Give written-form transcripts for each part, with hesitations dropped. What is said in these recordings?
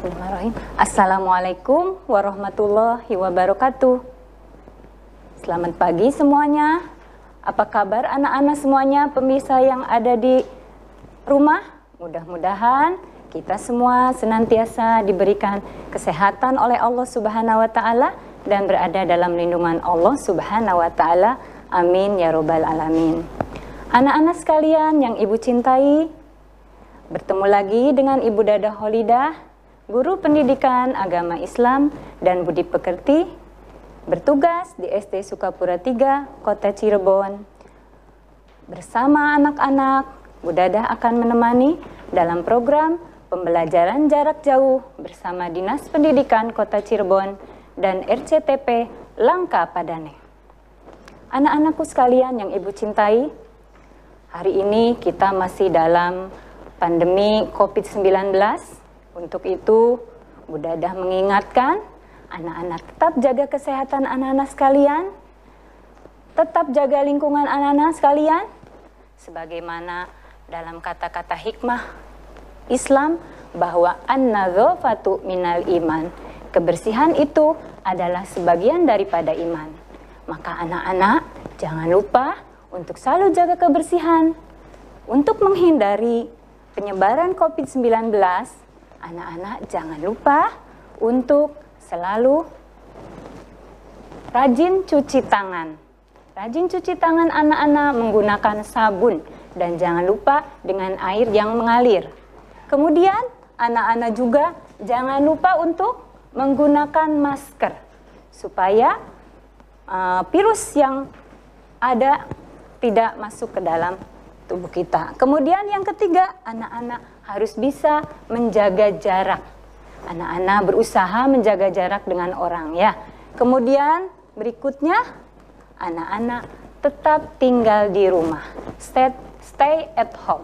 Bismillahirrahmanirrahim. Assalamualaikum warahmatullahi wabarakatuh. Selamat pagi semuanya. Apa kabar anak-anak semuanya, pemirsa yang ada di rumah? Mudah-mudahan kita semua senantiasa diberikan kesehatan oleh Allah Subhanahu wa taala dan berada dalam lindungan Allah Subhanahu wa taala. Amin ya robbal alamin. Anak-anak sekalian yang Ibu cintai, bertemu lagi dengan Ibu Dadah Holidah, guru pendidikan agama Islam dan budi pekerti, bertugas di SD Sukapura 3, Kota Cirebon. Bersama anak-anak, Bu Dadah akan menemani dalam program pembelajaran jarak jauh bersama Dinas Pendidikan Kota Cirebon dan RCTP Langka Padane. Anak-anakku sekalian yang Ibu cintai, hari ini kita masih dalam pandemi COVID-19. Untuk itu, Bu Dadah mengingatkan anak-anak tetap jaga kesehatan anak-anak sekalian, tetap jaga lingkungan anak-anak sekalian, sebagaimana dalam kata-kata hikmah Islam bahwa an-nadzafatu minal iman, kebersihan itu adalah sebagian daripada iman. Maka anak-anak jangan lupa untuk selalu jaga kebersihan. Untuk menghindari penyebaran COVID-19, anak-anak jangan lupa untuk selalu rajin cuci tangan. Rajin cuci tangan anak-anak menggunakan sabun dan jangan lupa dengan air yang mengalir. Kemudian anak-anak juga jangan lupa untuk menggunakan masker supaya virus yang ada tidak masuk ke dalam tubuh kita. Kemudian yang ketiga, anak-anak harus bisa menjaga jarak. Anak-anak berusaha menjaga jarak dengan orang ya. Kemudian berikutnya, anak-anak tetap tinggal di rumah. Stay at home.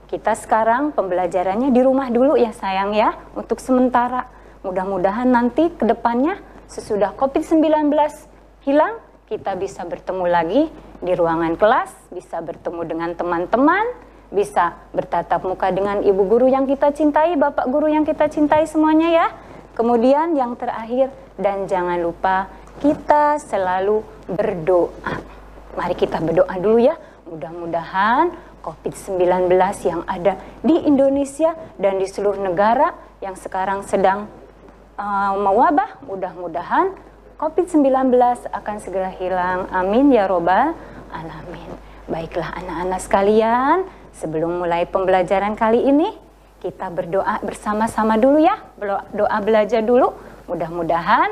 Kita sekarang pembelajarannya di rumah dulu ya sayang ya, untuk sementara. Mudah-mudahan nanti ke depannya sesudah COVID-19 hilang, kita bisa bertemu lagi di ruangan kelas, bisa bertemu dengan teman-teman, bisa bertatap muka dengan ibu guru yang kita cintai, bapak guru yang kita cintai semuanya ya. Kemudian yang terakhir, dan jangan lupa kita selalu berdoa. Mari kita berdoa dulu ya. Mudah-mudahan COVID-19 yang ada di Indonesia dan di seluruh negara yang sekarang sedang mewabah, mudah-mudahan COVID-19 akan segera hilang. Amin ya robbal alamin. Baiklah anak-anak sekalian, sebelum mulai pembelajaran kali ini, kita berdoa bersama-sama dulu ya. Doa belajar dulu. Mudah-mudahan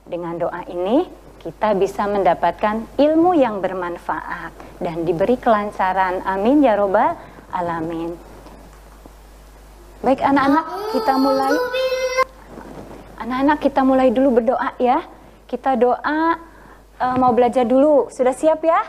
dengan doa ini kita bisa mendapatkan ilmu yang bermanfaat dan diberi kelancaran. Amin ya robbal alamin. Baik anak-anak, kita mulai. Anak-anak kita mulai dulu berdoa ya. Kita doa mau belajar dulu. Sudah siap ya?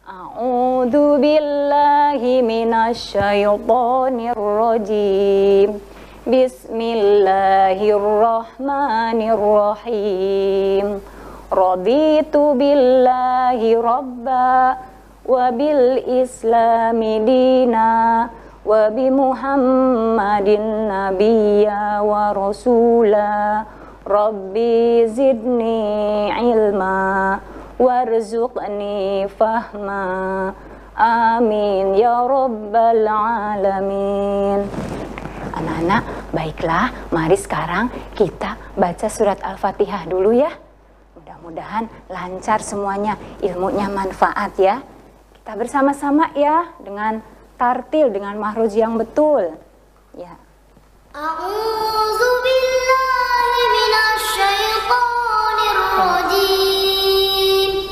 A'udzu billahi minasyaitonir rajim. Bismillahirrahmanirrahim. Raditu billahi rabba wa bil islami dina wa bi Muhammadin nabiyya wa rasula. Rabbi zidni ilma warzuqni fahma. Amin ya rabbal alamin. Anak-anak, baiklah, mari sekarang kita baca surat Al-Fatihah dulu ya. Mudah-mudahan lancar semuanya, ilmunya manfaat ya. Kita bersama-sama ya dengan tartil, dengan mahruz yang betul. Ya. A'udzu billahi minasyaitonir rajim.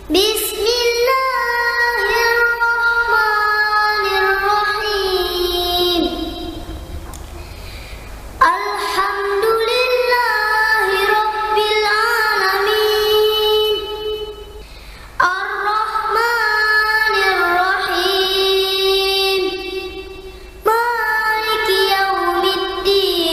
Bismillahirrahmanirrahim. Alhamdulillahi rabbil alamin. Ar-Rahmanir Rahim. Maliki yaumiddin.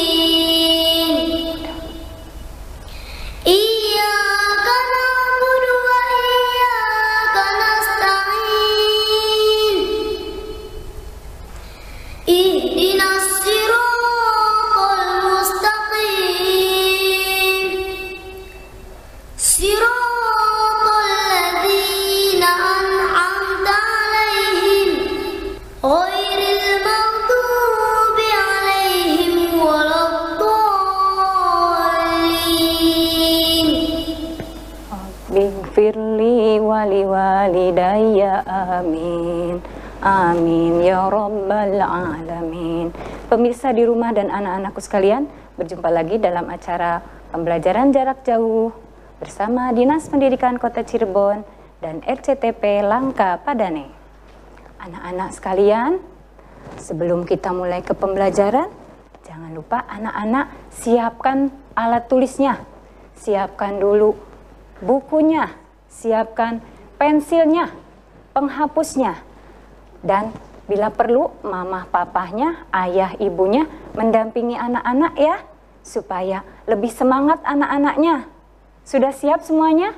Rabbighfirli wali walidayya amin. Amin ya rabbal alamin. Pemirsa di rumah dan anak-anakku sekalian, berjumpa lagi dalam acara pembelajaran jarak jauh bersama Dinas Pendidikan Kota Cirebon dan RCTP Langka Padane. Anak-anak sekalian, sebelum kita mulai ke pembelajaran, jangan lupa anak-anak siapkan alat tulisnya. Siapkan dulu bukunya, siapkan pensilnya, penghapusnya. Dan bila perlu, mama papahnya, ayah ibunya mendampingi anak-anak ya, supaya lebih semangat anak-anaknya. Sudah siap semuanya?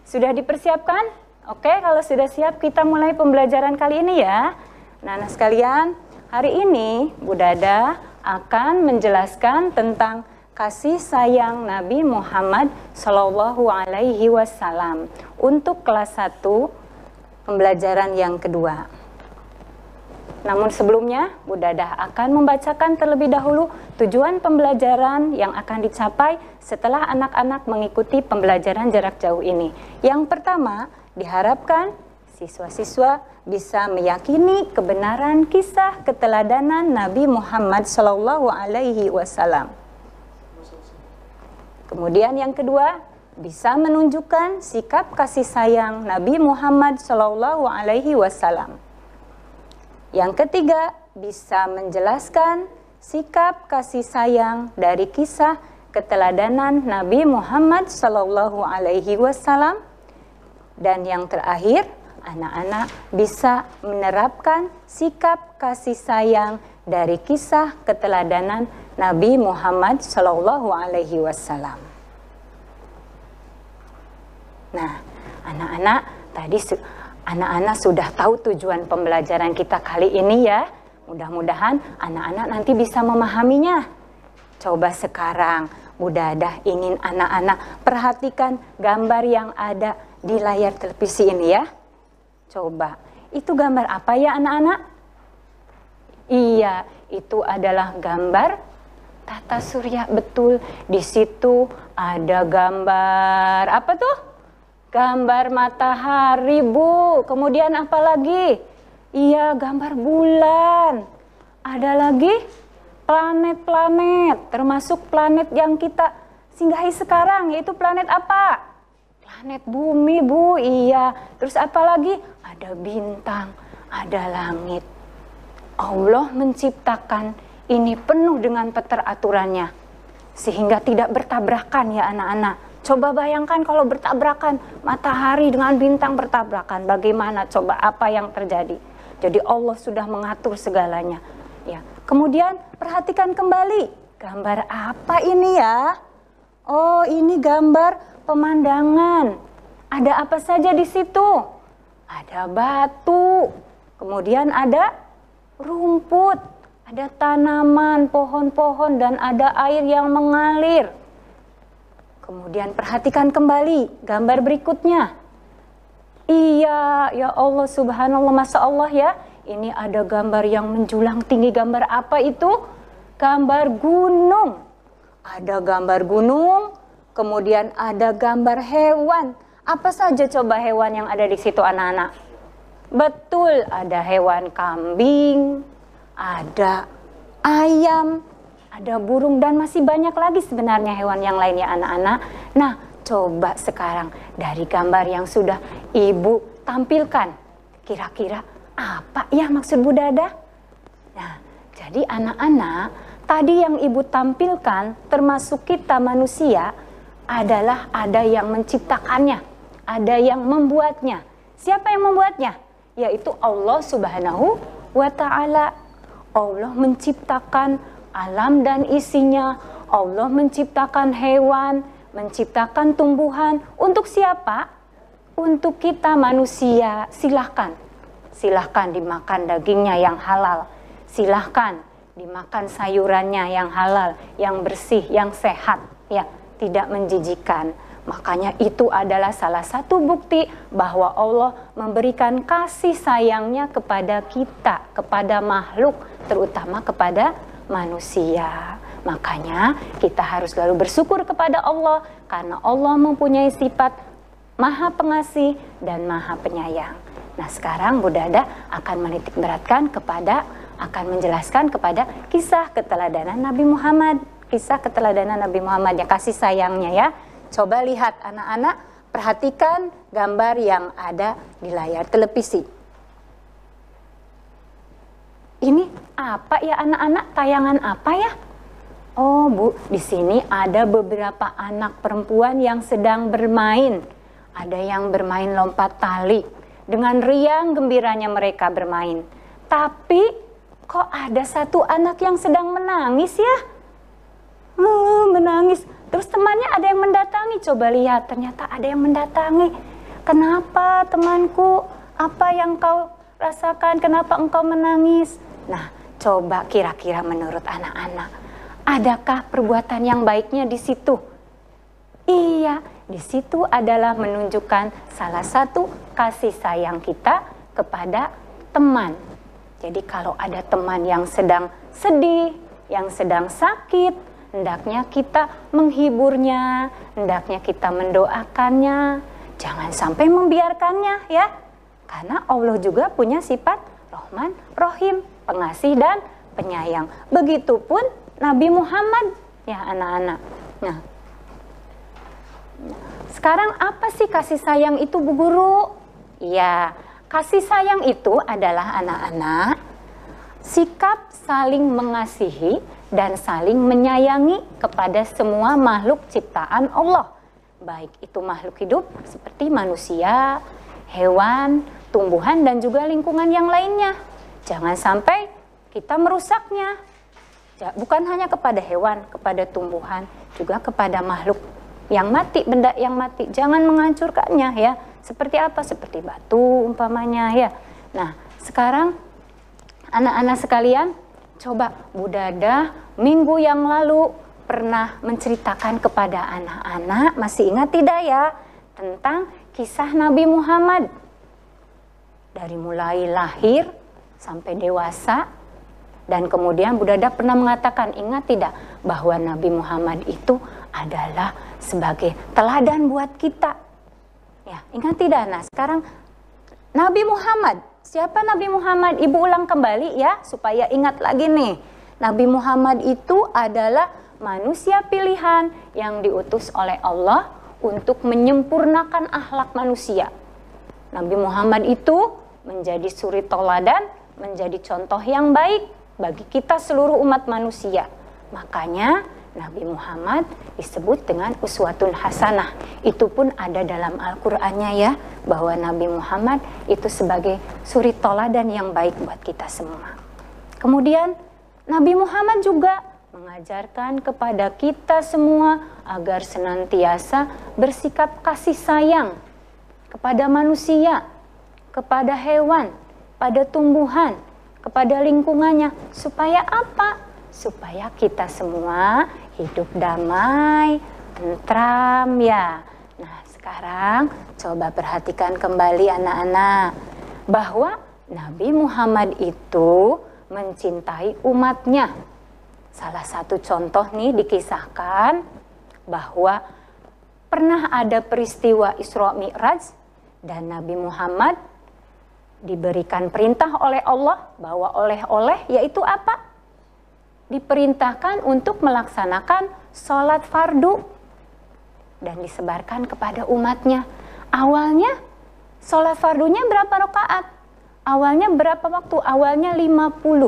Sudah dipersiapkan? Oke, kalau sudah siap kita mulai pembelajaran kali ini ya. Nah, anak sekalian, hari ini Bu Dada akan menjelaskan tentang kasih sayang Nabi Muhammad Shallallahu Alaihi Wasallam untuk kelas 1 pembelajaran yang kedua. Namun sebelumnya, Bu Dadah akan membacakan terlebih dahulu tujuan pembelajaran yang akan dicapai setelah anak-anak mengikuti pembelajaran jarak jauh ini. Yang pertama, diharapkan siswa-siswa bisa meyakini kebenaran kisah keteladanan Nabi Muhammad Shallallahu Alaihi Wasallam. Kemudian yang kedua, bisa menunjukkan sikap kasih sayang Nabi Muhammad Shallallahu Alaihi Wasallam. Yang ketiga, bisa menjelaskan sikap kasih sayang dari kisah keteladanan Nabi Muhammad Shallallahu Alaihi Wasallam. Dan yang terakhir, anak-anak bisa menerapkan sikap kasih sayang dari kisah keteladanan Nabi Muhammad Shallallahu Alaihi Wasallam. Nah, anak-anak tadi anak-anak sudah tahu tujuan pembelajaran kita kali ini ya. Mudah-mudahan anak-anak nanti bisa memahaminya. Coba sekarang Bu Dadah ingin anak-anak perhatikan gambar yang ada di layar televisi ini ya. Coba, itu gambar apa ya anak-anak? Iya, itu adalah gambar tata surya, betul. Di situ ada gambar apa tuh? Gambar matahari, Bu. Kemudian apa lagi? Iya, gambar bulan. Ada lagi planet-planet, termasuk planet yang kita singgahi sekarang, yaitu planet apa? Planet bumi, Bu. Iya. Terus apa lagi? Ada bintang, ada langit. Allah menciptakan ini penuh dengan peteraturannya, sehingga tidak bertabrakan ya anak-anak. Coba bayangkan kalau bertabrakan, matahari dengan bintang bertabrakan, bagaimana coba apa yang terjadi? Jadi Allah sudah mengatur segalanya. Ya. Kemudian perhatikan kembali, gambar apa ini ya? Oh, ini gambar pemandangan. Ada apa saja di situ? Ada batu, kemudian ada rumput, ada tanaman, pohon-pohon, dan ada air yang mengalir. Kemudian perhatikan kembali gambar berikutnya. Iya, ya Allah subhanallah, Masya Allah ya. Ini ada gambar yang menjulang tinggi. Gambar apa itu? Gambar gunung. Ada gambar gunung, kemudian ada gambar hewan. Apa saja coba hewan yang ada di situ anak-anak? Betul, ada hewan kambing, ada ayam, ada burung, dan masih banyak lagi sebenarnya hewan yang lainnya anak-anak. Nah, coba sekarang dari gambar yang sudah Ibu tampilkan, kira-kira apa ya maksud Bu Dadah? Nah, jadi anak-anak, tadi yang Ibu tampilkan termasuk kita manusia adalah ada yang menciptakannya, ada yang membuatnya. Siapa yang membuatnya? Yaitu Allah Subhanahu wa Ta'ala. Allah menciptakan alam dan isinya, Allah menciptakan hewan, menciptakan tumbuhan. Untuk siapa? Untuk kita manusia. Silahkan dimakan dagingnya yang halal, silahkan dimakan sayurannya yang halal, yang bersih, yang sehat, ya, tidak menjijikan. Makanya itu adalah salah satu bukti bahwa Allah memberikan kasih sayangnya kepada kita, kepada makhluk, terutama kepada manusia. Makanya kita harus selalu bersyukur kepada Allah karena Allah mempunyai sifat Maha Pengasih dan Maha Penyayang. Nah, sekarang Bu Dada akan menitik beratkan akan menjelaskan kepada kisah keteladanan Nabi Muhammad. Kisah keteladanan Nabi Muhammad, ya, kasih sayangnya ya. Coba lihat anak-anak, perhatikan gambar yang ada di layar televisi. Ini apa ya anak-anak? Tayangan apa ya? Oh Bu, di sini ada beberapa anak perempuan yang sedang bermain. Ada yang bermain lompat tali. Dengan riang gembiranya mereka bermain. Tapi kok ada satu anak yang sedang menangis ya? Menangis. Terus temannya ada yang mendatangi. Coba lihat, ternyata ada yang mendatangi. Kenapa temanku? Apa yang kau rasakan? Kenapa engkau menangis? Nah, coba kira-kira menurut anak-anak, adakah perbuatan yang baiknya di situ? Iya, di situ adalah menunjukkan salah satu kasih sayang kita kepada teman. Jadi kalau ada teman yang sedang sedih, yang sedang sakit, hendaknya kita menghiburnya, hendaknya kita mendoakannya. Jangan sampai membiarkannya ya. Karena Allah juga punya sifat Rahman, Rahim, pengasih dan penyayang. Begitupun Nabi Muhammad ya anak-anak. Nah, sekarang apa sih kasih sayang itu Bu Guru? Ya, kasih sayang itu adalah anak-anak sikap saling mengasihi dan saling menyayangi kepada semua makhluk ciptaan Allah. Baik itu makhluk hidup seperti manusia, hewan, tumbuhan dan juga lingkungan yang lainnya. Jangan sampai kita merusaknya. Bukan hanya kepada hewan, kepada tumbuhan, juga kepada makhluk yang mati, benda yang mati. Jangan menghancurkannya ya. Seperti apa? Seperti batu umpamanya ya. Nah, sekarang anak-anak sekalian, coba Bu Dada minggu yang lalu pernah menceritakan kepada anak-anak, masih ingat tidak ya, tentang kisah Nabi Muhammad. Dari mulai lahir sampai dewasa, dan kemudian Bu Dada pernah mengatakan, ingat tidak, bahwa Nabi Muhammad itu adalah sebagai teladan buat kita. Ya, ingat tidak? Nah, sekarang Nabi Muhammad, siapa Nabi Muhammad? Ibu ulang kembali ya, supaya ingat lagi nih. Nabi Muhammad itu adalah manusia pilihan yang diutus oleh Allah untuk menyempurnakan akhlak manusia. Nabi Muhammad itu menjadi suri teladan, menjadi contoh yang baik bagi kita seluruh umat manusia. Makanya Nabi Muhammad disebut dengan uswatun hasanah. Itu pun ada dalam Al-Qur'annya ya, bahwa Nabi Muhammad itu sebagai suri teladan yang baik buat kita semua. Kemudian Nabi Muhammad juga mengajarkan kepada kita semua agar senantiasa bersikap kasih sayang kepada manusia, kepada hewan, pada tumbuhan, kepada lingkungannya. Supaya apa? Supaya kita semua hidup damai, tentram ya. Nah, sekarang coba perhatikan kembali anak-anak, bahwa Nabi Muhammad itu mencintai umatnya. Salah satu contoh nih dikisahkan bahwa pernah ada peristiwa Isra Mi'raj dan Nabi Muhammad diberikan perintah oleh Allah bahwa oleh-oleh yaitu apa? Diperintahkan untuk melaksanakan sholat fardu dan disebarkan kepada umatnya. Awalnya sholat fardunya berapa rakaat? Awalnya berapa waktu? Awalnya 50.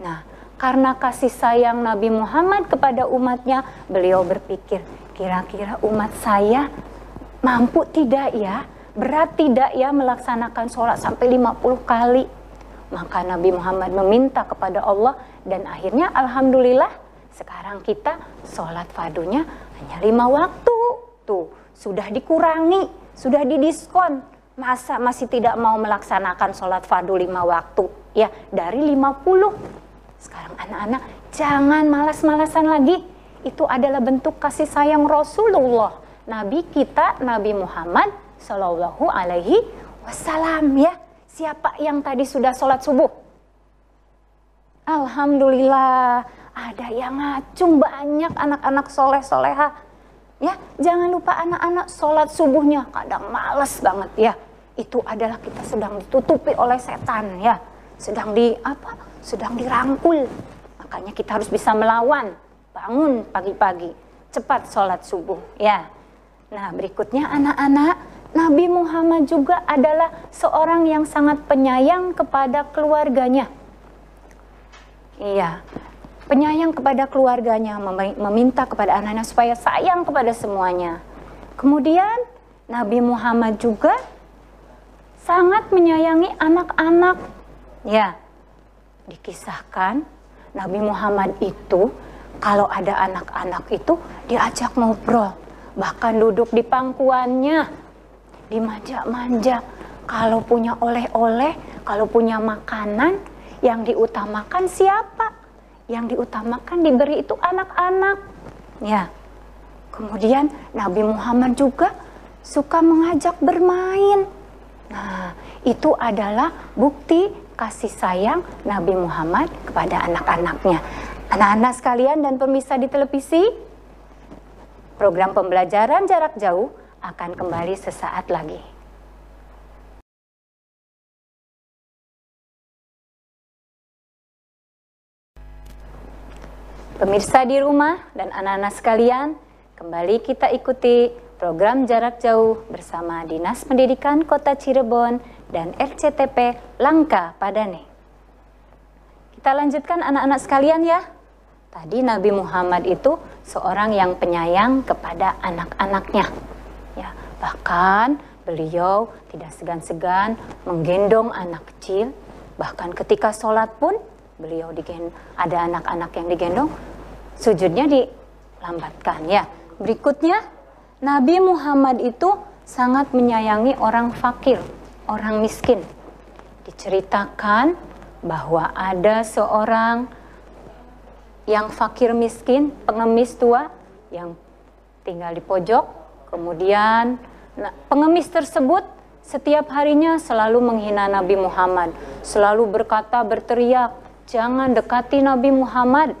Nah, karena kasih sayang Nabi Muhammad kepada umatnya, beliau berpikir, kira-kira umat saya mampu tidak ya? Berat tidak ya melaksanakan sholat sampai 50 kali? Maka Nabi Muhammad meminta kepada Allah dan akhirnya alhamdulillah sekarang kita sholat fardunya hanya 5 waktu. Tuh, sudah dikurangi, sudah didiskon. Masa masih tidak mau melaksanakan sholat fardu 5 waktu? Ya, dari 50. Sekarang anak-anak jangan malas-malasan lagi. Itu adalah bentuk kasih sayang Rasulullah, Nabi kita, Nabi Muhammad Sallallahu Alaihi Wasallam ya. Siapa yang tadi sudah sholat subuh? Alhamdulillah, ada yang ngacung banyak anak-anak soleh-soleha. Ya, jangan lupa anak-anak sholat subuhnya, kadang males banget ya. Itu adalah kita sedang ditutupi oleh setan ya. Sedang dirangkul. Makanya kita harus bisa melawan. Bangun pagi-pagi, cepat sholat subuh ya. Nah, berikutnya anak-anak, Nabi Muhammad juga adalah seorang yang sangat penyayang kepada keluarganya. Iya, penyayang kepada keluarganya, meminta kepada anak-anak supaya sayang kepada semuanya. Kemudian Nabi Muhammad juga sangat menyayangi anak-anak. Ya, dikisahkan Nabi Muhammad itu kalau ada anak-anak itu diajak ngobrol, bahkan duduk di pangkuannya, dimanja-manja. Kalau punya oleh-oleh, kalau punya makanan, yang diutamakan siapa? Yang diutamakan diberi itu anak-anak. Ya. Kemudian Nabi Muhammad juga suka mengajak bermain. Nah, itu adalah bukti kasih sayang Nabi Muhammad kepada anak-anaknya. Anak-anak sekalian dan pemirsa di televisi, program pembelajaran jarak jauh akan kembali sesaat lagi. Pemirsa di rumah dan anak-anak sekalian, kembali kita ikuti program jarak jauh bersama Dinas Pendidikan Kota Cirebon dan RCTP Langka Padane. Kita lanjutkan anak-anak sekalian ya. Tadi Nabi Muhammad itu seorang yang penyayang kepada anak-anaknya. Ya, bahkan beliau tidak segan-segan menggendong anak kecil. Bahkan ketika sholat pun beliau ada anak-anak yang digendong, sujudnya dilambatkan ya. Berikutnya, Nabi Muhammad itu sangat menyayangi orang fakir, orang miskin. Diceritakan bahwa ada seorang yang fakir miskin, pengemis tua yang tinggal di pojok. Kemudian pengemis tersebut setiap harinya selalu menghina Nabi Muhammad, selalu berkata, berteriak, jangan dekati Nabi Muhammad.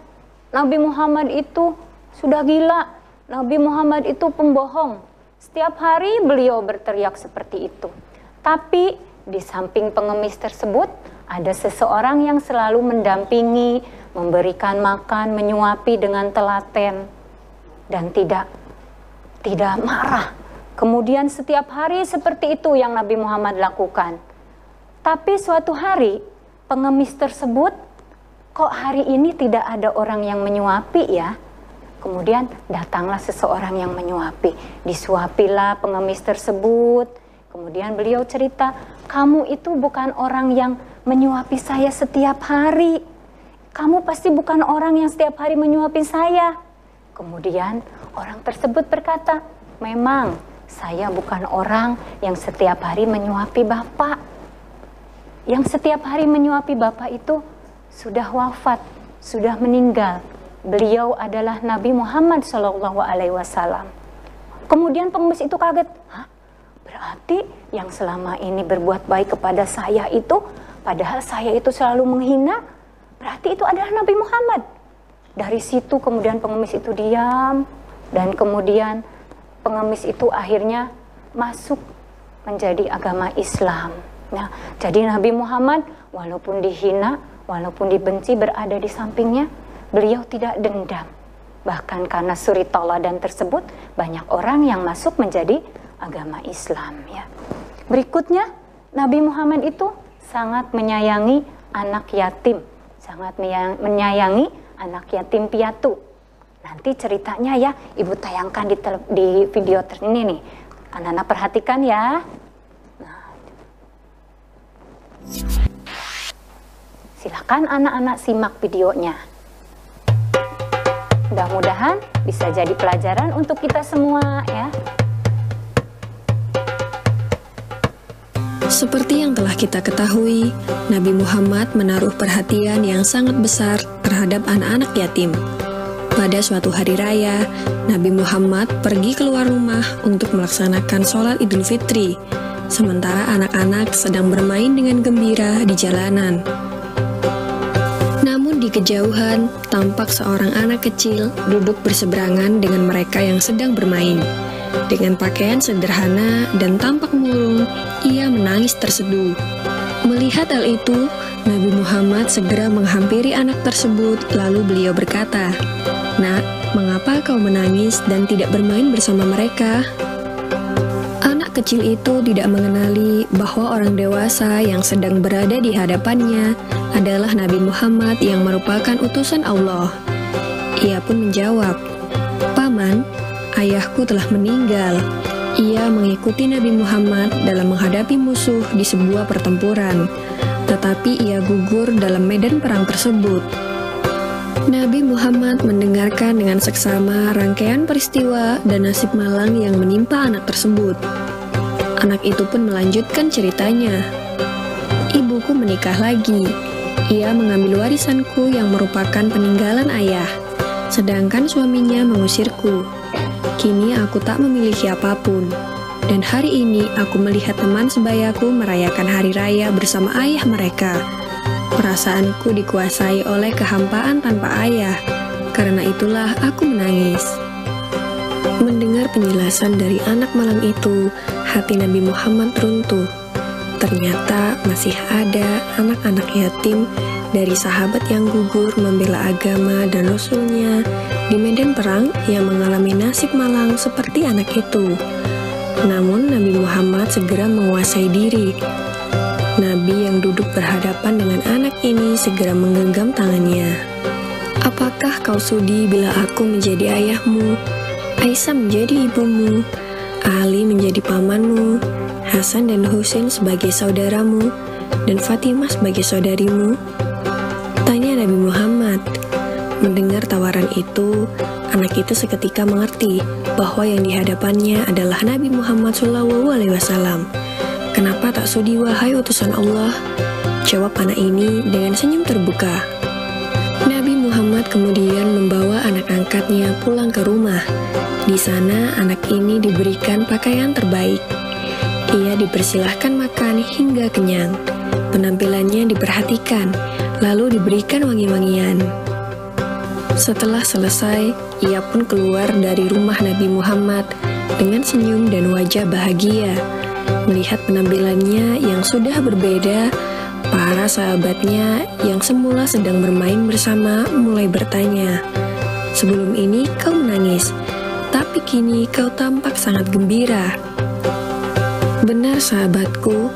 Nabi Muhammad itu sudah gila. Nabi Muhammad itu pembohong. Setiap hari beliau berteriak seperti itu. Tapi di samping pengemis tersebut, ada seseorang yang selalu mendampingi, memberikan makan, menyuapi dengan telaten. Dan tidak marah. Kemudian setiap hari seperti itu yang Nabi Muhammad lakukan. Tapi suatu hari, pengemis tersebut, kok hari ini tidak ada orang yang menyuapi ya? Kemudian datanglah seseorang yang menyuapi. Disuapilah pengemis tersebut. Kemudian beliau cerita, kamu itu bukan orang yang menyuapi saya setiap hari. Kamu pasti bukan orang yang setiap hari menyuapi saya. Kemudian orang tersebut berkata, memang saya bukan orang yang setiap hari menyuapi Bapak. Yang setiap hari menyuapi Bapak itu sudah wafat, sudah meninggal. Beliau adalah Nabi Muhammad SAW. Kemudian pengemis itu kaget. Hah? Berarti yang selama ini berbuat baik kepada saya itu, padahal saya itu selalu menghina, berarti itu adalah Nabi Muhammad. Dari situ kemudian pengemis itu diam, dan kemudian pengemis itu akhirnya masuk menjadi agama Islam. Nah, jadi Nabi Muhammad walaupun dihina, walaupun dibenci berada di sampingnya, beliau tidak dendam. Bahkan karena suri tauladan tersebut, banyak orang yang masuk menjadi agama Islam ya. Berikutnya, Nabi Muhammad itu sangat menyayangi anak yatim, sangat menyayangi anak yatim piatu. Nanti ceritanya ya, Ibu tayangkan di video ini nih. Anak-anak perhatikan ya. Nah, silakan anak-anak simak videonya. Mudah-mudahan bisa jadi pelajaran untuk kita semua ya. Seperti yang telah kita ketahui, Nabi Muhammad menaruh perhatian yang sangat besar terhadap anak-anak yatim. Pada suatu hari raya, Nabi Muhammad pergi keluar rumah untuk melaksanakan sholat Idul Fitri, sementara anak-anak sedang bermain dengan gembira di jalanan. Namun di di kejauhan, tampak seorang anak kecil duduk berseberangan dengan mereka yang sedang bermain. Dengan pakaian sederhana dan tampak murung, ia menangis terseduh. Melihat hal itu, Nabi Muhammad segera menghampiri anak tersebut, lalu beliau berkata, "Nak, mengapa kau menangis dan tidak bermain bersama mereka?" Anak kecil itu tidak mengenali bahwa orang dewasa yang sedang berada di hadapannya adalah Nabi Muhammad yang merupakan utusan Allah. Ia pun menjawab, "Paman, ayahku telah meninggal. Ia mengikuti Nabi Muhammad dalam menghadapi musuh di sebuah pertempuran, tetapi ia gugur dalam medan perang tersebut." Nabi Muhammad mendengarkan dengan seksama rangkaian peristiwa dan nasib malang yang menimpa anak tersebut. Anak itu pun melanjutkan ceritanya. "Ibuku menikah lagi. Ia mengambil warisanku yang merupakan peninggalan ayah, sedangkan suaminya mengusirku. Kini aku tak memiliki apapun. Dan hari ini aku melihat teman sebayaku merayakan hari raya bersama ayah mereka. Perasaanku dikuasai oleh kehampaan tanpa ayah. Karena itulah aku menangis." Mendengar penjelasan dari anak malang itu, hati Nabi Muhammad runtuh. Ternyata masih ada anak-anak yatim dari sahabat yang gugur membela agama dan Rasulnya di medan perang yang mengalami nasib malang seperti anak itu. Namun Nabi Muhammad segera menguasai diri. Nabi yang duduk berhadapan dengan anak ini segera menggenggam tangannya. "Apakah kau sudi bila aku menjadi ayahmu, Aisyah menjadi ibumu, Ali menjadi pamanmu, Hasan dan Husain sebagai saudaramu, dan Fatimah sebagai saudarimu?" Tanya Nabi Muhammad. Mendengar tawaran itu, anak itu seketika mengerti bahwa yang dihadapannya adalah Nabi Muhammad SAW. "Kenapa tak sudi wahai utusan Allah?" jawab anak ini dengan senyum terbuka. Nabi Muhammad kemudian membawa anak angkatnya pulang ke rumah. Di sana anak ini diberikan pakaian terbaik. Ia dipersilahkan makan hingga kenyang. Penampilannya diperhatikan, lalu diberikan wangi-wangian. Setelah selesai, ia pun keluar dari rumah Nabi Muhammad dengan senyum dan wajah bahagia. Melihat penampilannya yang sudah berbeda, para sahabatnya yang semula sedang bermain bersama mulai bertanya, "Sebelum ini kau menangis, tapi kini kau tampak sangat gembira." "Benar sahabatku,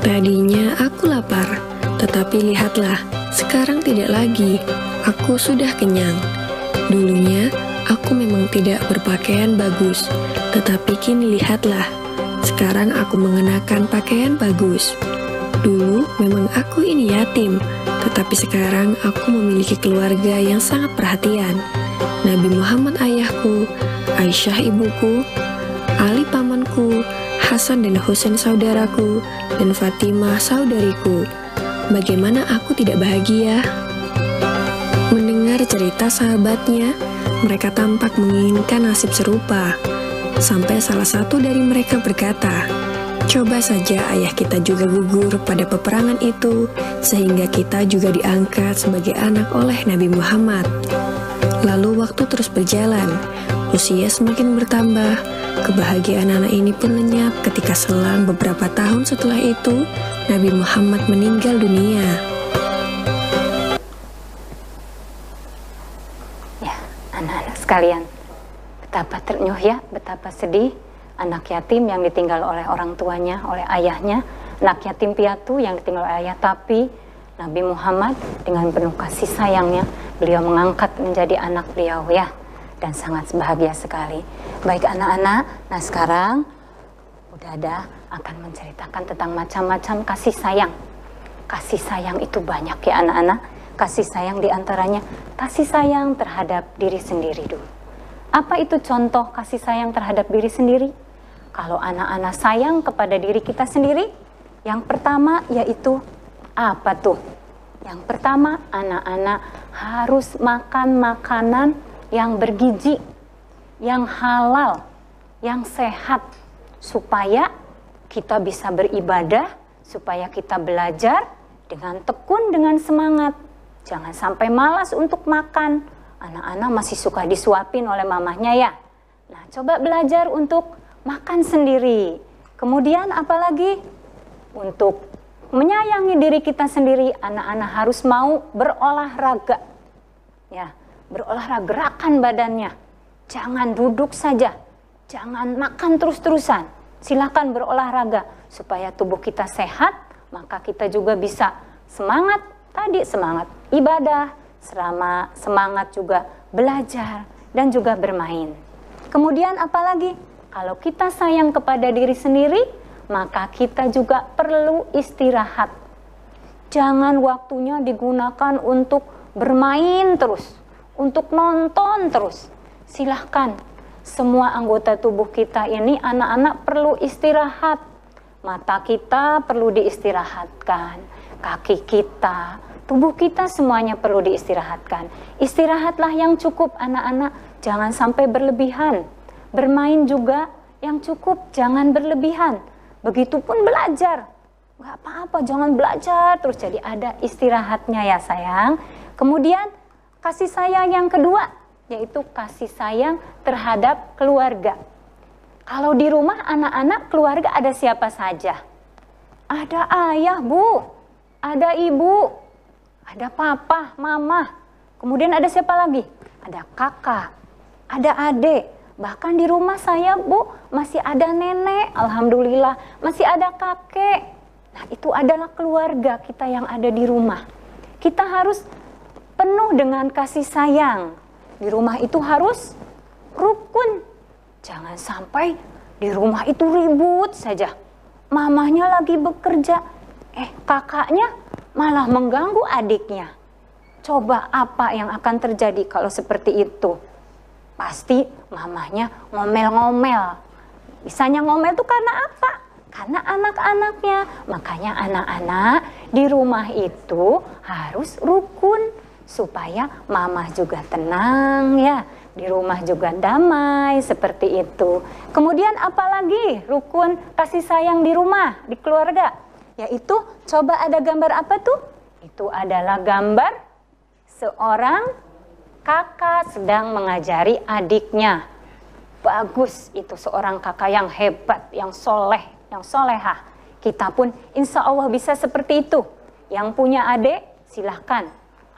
tadinya aku lapar, tetapi lihatlah, sekarang tidak lagi, aku sudah kenyang. Dulunya aku memang tidak berpakaian bagus, tetapi kini lihatlah, sekarang aku mengenakan pakaian bagus. Dulu memang aku ini yatim, tetapi sekarang aku memiliki keluarga yang sangat perhatian. Nabi Muhammad ayahku, Aisyah ibuku, Ali pamanku, Hasan dan Husain saudaraku, dan Fatimah saudariku. Bagaimana aku tidak bahagia?" Mendengar cerita sahabatnya, mereka tampak menginginkan nasib serupa. Sampai salah satu dari mereka berkata, "Coba saja ayah kita juga gugur pada peperangan itu, sehingga kita juga diangkat sebagai anak oleh Nabi Muhammad." Lalu waktu terus berjalan, usia semakin bertambah, kebahagiaan anak ini pun lenyap ketika selang beberapa tahun setelah itu, Nabi Muhammad meninggal dunia. Ya, anak-anak sekalian, betapa ternyuh ya, betapa sedih anak yatim yang ditinggal oleh orang tuanya, oleh ayahnya, anak yatim piatu yang ditinggal oleh ayah, tapi Nabi Muhammad dengan penuh kasih sayangnya, beliau mengangkat menjadi anak beliau ya, dan sangat bahagia sekali. Baik anak-anak, nah sekarang Udada akan menceritakan tentang macam-macam kasih sayang. Kasih sayang itu banyak ya anak-anak. Kasih sayang diantaranya kasih sayang terhadap diri sendiri dulu. Apa itu contoh kasih sayang terhadap diri sendiri? Kalau anak-anak sayang kepada diri kita sendiri, yang pertama yaitu apa tuh? Yang pertama, anak-anak harus makan makanan yang bergizi, yang halal, yang sehat, supaya kita bisa beribadah, supaya kita belajar dengan tekun, dengan semangat. Jangan sampai malas untuk makan. Anak-anak masih suka disuapin oleh mamahnya ya. Nah, coba belajar untuk makan sendiri. Kemudian apalagi? Untuk menyayangi diri kita sendiri, anak-anak harus mau berolahraga. Ya, berolahraga, gerakan badannya. Jangan duduk saja. Jangan makan terus-terusan. Silakan berolahraga supaya tubuh kita sehat, maka kita juga bisa semangat tadi, semangat ibadah, semangat juga belajar dan juga bermain. Kemudian apalagi? Kalau kita sayang kepada diri sendiri, maka kita juga perlu istirahat. Jangan waktunya digunakan untuk bermain terus, untuk nonton terus. Silahkan, semua anggota tubuh kita ini anak-anak perlu istirahat. Mata kita perlu diistirahatkan, kaki kita, tubuh kita semuanya perlu diistirahatkan. Istirahatlah yang cukup anak-anak, jangan sampai berlebihan. Bermain juga yang cukup, jangan berlebihan. Begitupun belajar, nggak apa-apa, jangan belajar terus, jadi ada istirahatnya ya sayang. Kemudian kasih sayang yang kedua, yaitu kasih sayang terhadap keluarga. Kalau di rumah anak-anak keluarga ada siapa saja? Ada ayah, bu, ada ibu, ada papa, mama. Kemudian ada siapa lagi? Ada kakak, ada adik. Bahkan di rumah saya, bu, masih ada nenek, alhamdulillah, masih ada kakek. Nah, itu adalah keluarga kita yang ada di rumah. Kita harus penuh dengan kasih sayang. Di rumah itu harus rukun. Jangan sampai di rumah itu ribut saja. Mamahnya lagi bekerja, kakaknya malah mengganggu adiknya. Coba apa yang akan terjadi kalau seperti itu? Pasti mamahnya ngomel-ngomel. Bisanya ngomel itu karena apa? Karena anak-anaknya. Makanya anak-anak di rumah itu harus rukun supaya mamah juga tenang ya. Di rumah juga damai seperti itu. Kemudian apalagi rukun kasih sayang di rumah, di keluarga? Yaitu coba ada gambar apa tuh? Itu adalah gambar seorang kakak sedang mengajari adiknya. Bagus, itu seorang kakak yang hebat, yang soleh, yang solehah. Kita pun insya Allah bisa seperti itu. Yang punya adik, silahkan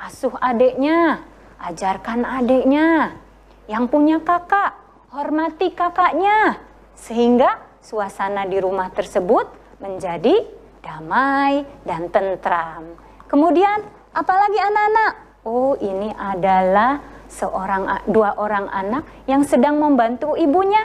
asuh adiknya, ajarkan adiknya. Yang punya kakak, hormati kakaknya. Sehingga suasana di rumah tersebut menjadi damai dan tentram. Kemudian apalagi anak-anak? Oh, ini adalah dua orang anak yang sedang membantu ibunya.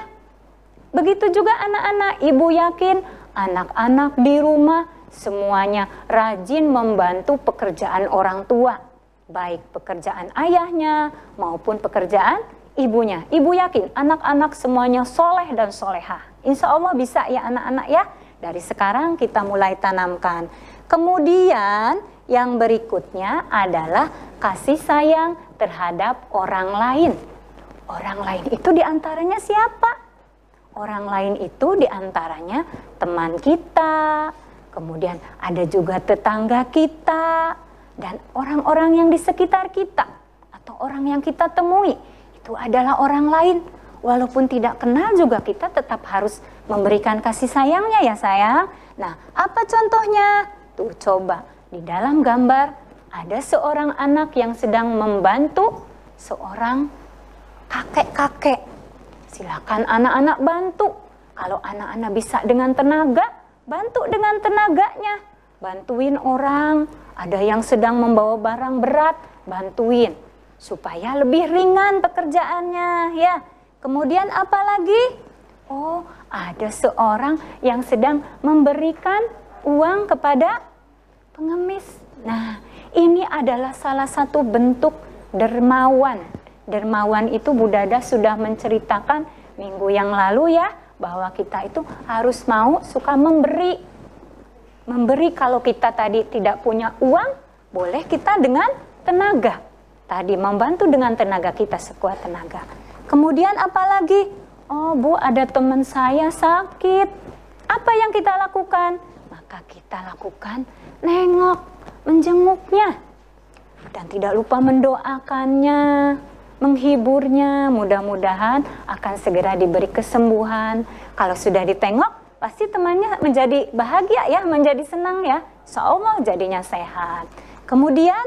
Begitu juga anak-anak. Ibu yakin anak-anak di rumah semuanya rajin membantu pekerjaan orang tua. Baik pekerjaan ayahnya maupun pekerjaan ibunya. Ibu yakin anak-anak semuanya soleh dan solehah. Insya Allah bisa ya anak-anak ya. Dari sekarang kita mulai tanamkan. Kemudian yang berikutnya adalah kasih sayang terhadap orang lain. Orang lain itu diantaranya siapa? Orang lain itu diantaranya teman kita, kemudian ada juga tetangga kita, dan orang-orang yang di sekitar kita, atau orang yang kita temui. Itu adalah orang lain. Walaupun tidak kenal juga kita tetap harus memberikan kasih sayangnya ya sayang. Nah, apa contohnya? Tuh coba. Di dalam gambar ada seorang anak yang sedang membantu seorang kakek-kakek. Silakan anak-anak bantu. Kalau anak-anak bisa dengan tenaga, bantu dengan tenaganya. Bantuin orang, ada yang sedang membawa barang berat, bantuin. Supaya lebih ringan pekerjaannya ya. Kemudian apa lagi? Oh, ada seorang yang sedang memberikan uang kepada pengemis. Nah, ini adalah salah satu bentuk dermawan. Dermawan itu Bu Dada sudah menceritakan minggu yang lalu ya, bahwa kita itu harus mau suka memberi. Memberi kalau kita tadi tidak punya uang, boleh kita dengan tenaga. Tadi membantu dengan tenaga kita sekuat tenaga. Kemudian apa lagi? Oh Bu, ada teman saya sakit. Apa yang kita lakukan? Maka kita lakukan nengok, menjenguknya. dan tidak lupa mendoakannya, menghiburnya. Mudah-mudahan akan segera diberi kesembuhan. Kalau sudah ditengok, pasti temannya menjadi bahagia ya, menjadi senang ya. Insya Allah jadinya sehat. Kemudian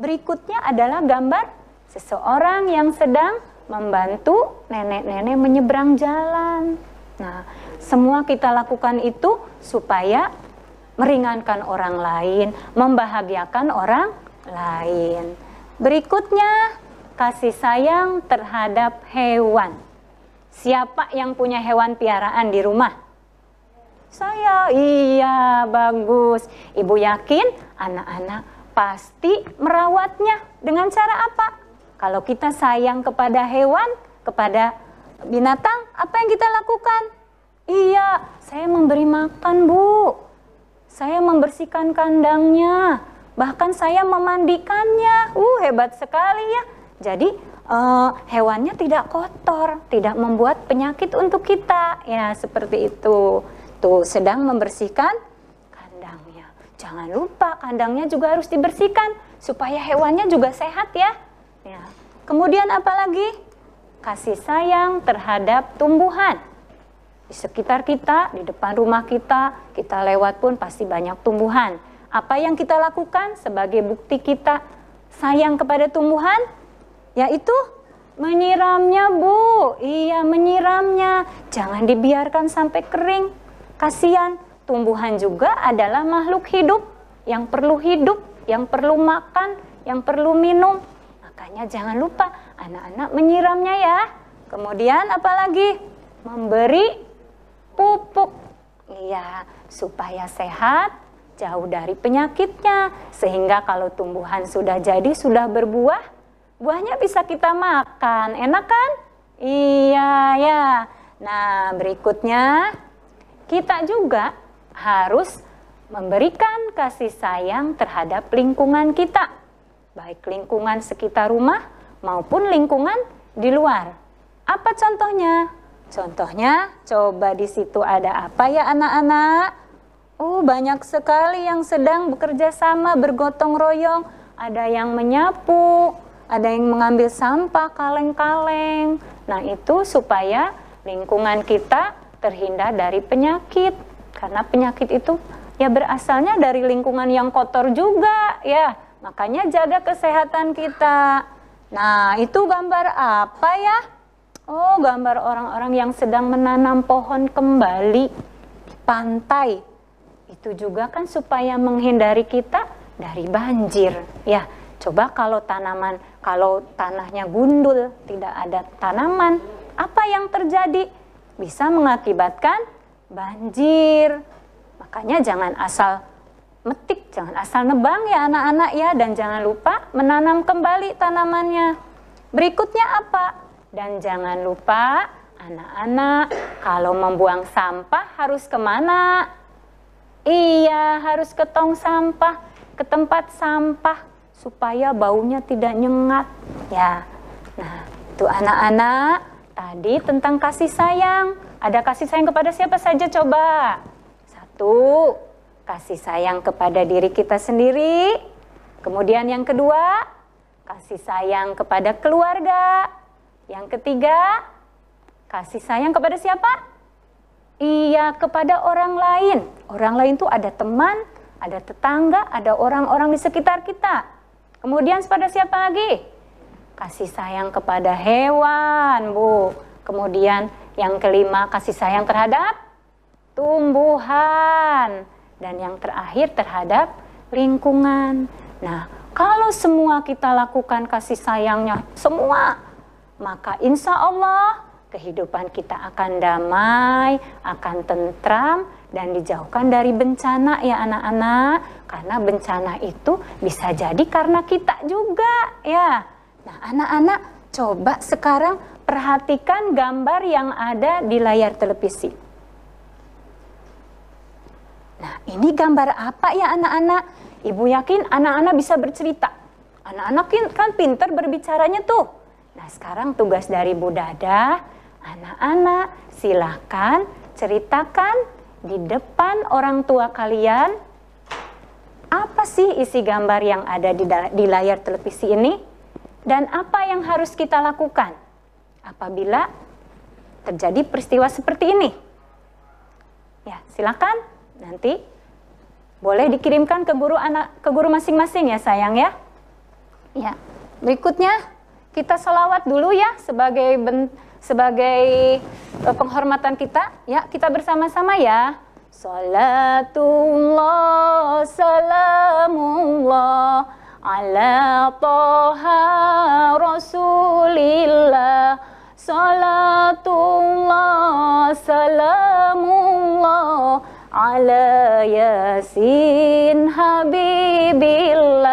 berikutnya adalah gambar seseorang yang sedang membantu nenek-nenek menyeberang jalan. Nah, semua kita lakukan itu supaya meringankan orang lain, membahagiakan orang lain. Berikutnya, kasih sayang terhadap hewan. Siapa yang punya hewan piaraan di rumah? Saya. Iya, bagus. Ibu yakin anak-anak pasti merawatnya. Dengan cara apa? Kalau kita sayang kepada hewan, kepada binatang, apa yang kita lakukan? Iya, saya memberi makan, Bu. Saya membersihkan kandangnya. Bahkan saya memandikannya. Hebat sekali ya. Jadi hewannya tidak kotor, tidak membuat penyakit untuk kita. Ya, seperti itu. Tuh, sedang membersihkan kandangnya. Jangan lupa kandangnya juga harus dibersihkan supaya hewannya juga sehat ya. Ya. Kemudian apa lagi? Kasih sayang terhadap tumbuhan. Di sekitar kita, di depan rumah kita lewat pun pasti banyak tumbuhan. Apa yang kita lakukan sebagai bukti kita sayang kepada tumbuhan? Yaitu menyiramnya, Bu. Iya, menyiramnya. Jangan dibiarkan sampai kering. Kasihan, tumbuhan juga adalah makhluk hidup, yang perlu makan, yang perlu minum. Makanya jangan lupa anak-anak menyiramnya ya. Kemudian apalagi? Memberi pupuk. Iya, supaya sehat, jauh dari penyakitnya. Sehingga kalau tumbuhan sudah jadi, sudah berbuah, buahnya bisa kita makan. Enak kan? Iya ya. Nah, berikutnya kita juga harus memberikan kasih sayang terhadap lingkungan kita. Baik lingkungan sekitar rumah maupun lingkungan di luar. Apa contohnya? Contohnya, coba di situ ada apa ya anak-anak? Banyak sekali yang sedang bekerja sama, bergotong royong. Ada yang menyapu, ada yang mengambil sampah kaleng-kaleng. Nah, itu supaya lingkungan kita terhindar dari penyakit. Karena penyakit itu ya berasalnya dari lingkungan yang kotor juga ya. Makanya jaga kesehatan kita. Nah, itu gambar apa ya? Gambar orang-orang yang sedang menanam pohon kembali di pantai. Itu juga kan supaya menghindari kita dari banjir. Ya, coba kalau tanahnya gundul, tidak ada tanaman, apa yang terjadi? Bisa mengakibatkan banjir. Makanya jangan asal metik, jangan asal nebang ya anak-anak ya, dan jangan lupa menanam kembali tanamannya. Berikutnya apa? Dan jangan lupa anak-anak kalau membuang sampah harus kemana? Iya, harus ke tong sampah, ke tempat sampah supaya baunya tidak nyengat ya. Nah, itu anak-anak tadi tentang kasih sayang. Ada kasih sayang kepada siapa saja coba? 1, kasih sayang kepada diri kita sendiri. Kemudian yang kedua, kasih sayang kepada keluarga. Yang ketiga, kasih sayang kepada siapa? Iya, kepada orang lain. Orang lain itu ada teman, ada tetangga, ada orang-orang di sekitar kita. Kemudian kepada siapa lagi? Kasih sayang kepada hewan, Bu. Kemudian yang kelima, kasih sayang terhadap tumbuhan. Dan yang terakhir terhadap lingkungan. Nah, kalau semua kita lakukan kasih sayangnya semua, maka insya Allah kehidupan kita akan damai, akan tentram, dan dijauhkan dari bencana ya anak-anak. Karena bencana itu bisa jadi karena kita juga ya. Nah, anak-anak coba sekarang perhatikan gambar yang ada di layar televisi. Nah, ini gambar apa ya anak-anak? Ibu yakin anak-anak bisa bercerita. Anak-anak kan pintar berbicaranya tuh. Nah, sekarang tugas dari Bu Dada, anak-anak silahkan ceritakan di depan orang tua kalian apa sih isi gambar yang ada di layar televisi ini? Dan apa yang harus kita lakukan apabila terjadi peristiwa seperti ini? Ya, silakan nanti boleh dikirimkan ke guru masing-masing ya sayang ya. Ya, berikutnya kita sholawat dulu ya sebagai penghormatan kita. Ya, kita bersama-sama ya. Salatullah salamullah ala toha rasulillah. Salatullah salamullah ala yasin habibillah.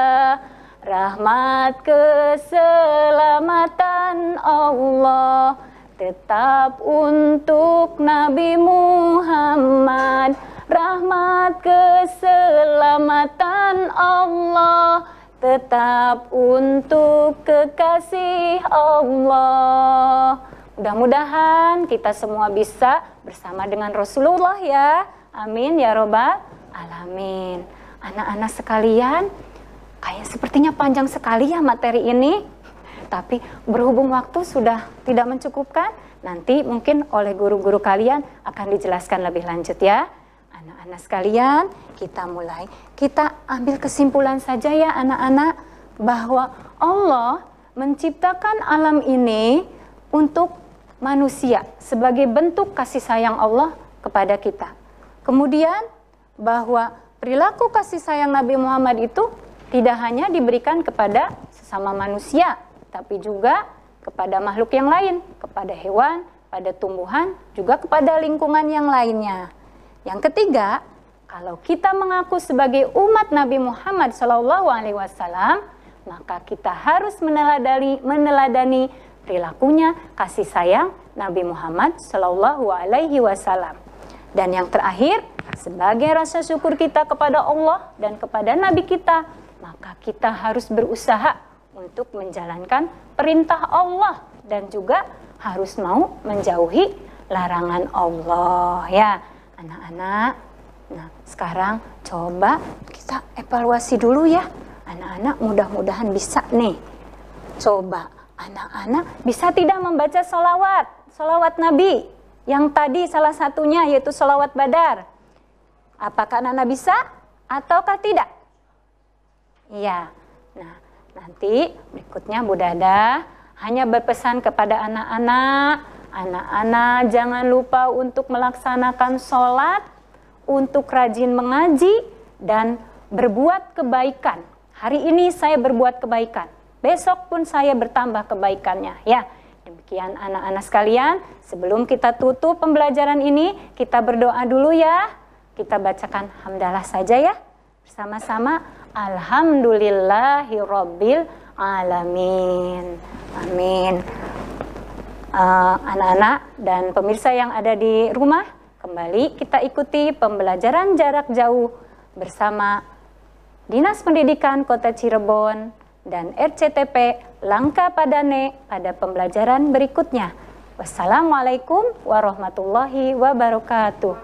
Rahmat keselamatan Allah tetap untuk Nabi Muhammad. Rahmat keselamatan Allah tetap untuk kekasih Allah. Mudah-mudahan kita semua bisa bersama dengan Rasulullah ya. Amin ya robbal alamin. Anak-anak sekalian, kayak sepertinya panjang sekali ya materi ini. Tapi berhubung waktu sudah tidak mencukupkan, nanti mungkin oleh guru-guru kalian akan dijelaskan lebih lanjut ya. Anak-anak sekalian, kita mulai. Kita ambil kesimpulan saja ya anak-anak, bahwa Allah menciptakan alam ini untuk manusia sebagai bentuk kasih sayang Allah kepada kita. Kemudian bahwa perilaku kasih sayang Nabi Muhammad itu tidak hanya diberikan kepada sesama manusia, tapi juga kepada makhluk yang lain, kepada hewan, pada tumbuhan, juga kepada lingkungan yang lainnya. Yang ketiga, kalau kita mengaku sebagai umat Nabi Muhammad SAW, maka kita harus meneladani perilakunya kasih sayang Nabi Muhammad SAW. Dan yang terakhir, sebagai rasa syukur kita kepada Allah dan kepada Nabi kita, maka kita harus berusaha untuk menjalankan perintah Allah dan juga harus mau menjauhi larangan Allah ya anak-anak. Nah sekarang coba kita evaluasi dulu ya anak-anak, mudah-mudahan bisa nih. Coba anak-anak bisa tidak membaca sholawat Nabi yang tadi salah satunya yaitu sholawat Badar. Apakah anak-anak bisa ataukah tidak? Iya. Nah, nanti berikutnya Bu Dada hanya berpesan kepada anak-anak jangan lupa untuk melaksanakan sholat, untuk rajin mengaji dan berbuat kebaikan. Hari ini saya berbuat kebaikan, besok pun saya bertambah kebaikannya ya. Demikian anak-anak sekalian, sebelum kita tutup pembelajaran ini, kita berdoa dulu ya. Kita bacakan hamdalah saja ya. Bersama-sama, alhamdulillahirabbil alamin. Amin. Anak-anak dan pemirsa yang ada di rumah, kembali kita ikuti pembelajaran jarak jauh bersama Dinas Pendidikan Kota Cirebon dan RCTP Langka Padane pada pembelajaran berikutnya. Wassalamualaikum warahmatullahi wabarakatuh.